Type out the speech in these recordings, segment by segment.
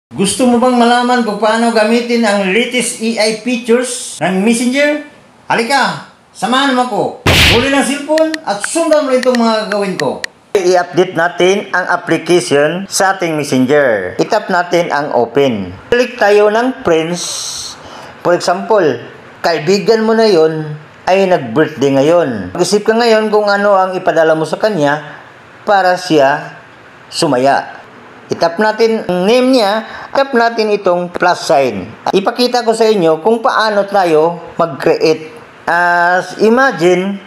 Gusto mo bang malaman kung paano gamitin ang latest AI features ng Messenger? Halika, samahan mo ko. Huli ng cellphone at sundan mo itong mga gagawin ko. I-update natin ang application sa ating Messenger. I-tap natin ang open. Click tayo ng friends. For example, kaibigan mo na yon ay nag-birthday ngayon. Mag-isip ka ngayon kung ano ang ipadala mo sa kanya para siya sumaya. I-tap natin ang name niya, tap natin itong plus sign. Ipakita ko sa inyo kung paano tayo mag-create. As imagine,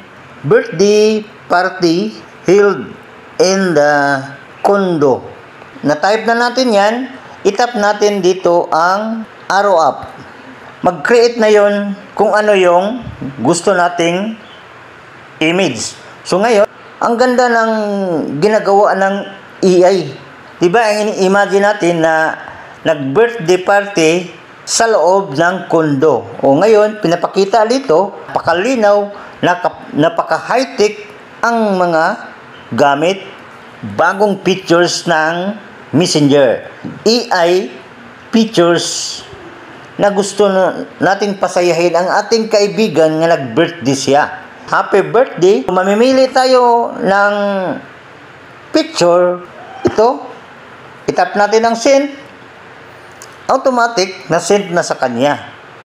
birthday party held in the condo. Na-type na natin yan, i-tap natin dito ang arrow up. Mag-create na yon kung ano yung gusto nating image. So ngayon, ang ganda ng ginagawa ng AI. Diba, imagine natin na nag-birthday party sa loob ng kondo. O ngayon, pinapakita dito, napakalinaw, napaka-high-tech ang mga gamit, bagong features ng Messenger. AI features na gusto nating pasayahin ang ating kaibigan na nag-birthday siya. Happy birthday! Mamimili tayo ng picture. Ito, itap natin ang send. Automatic na send na sa kanya.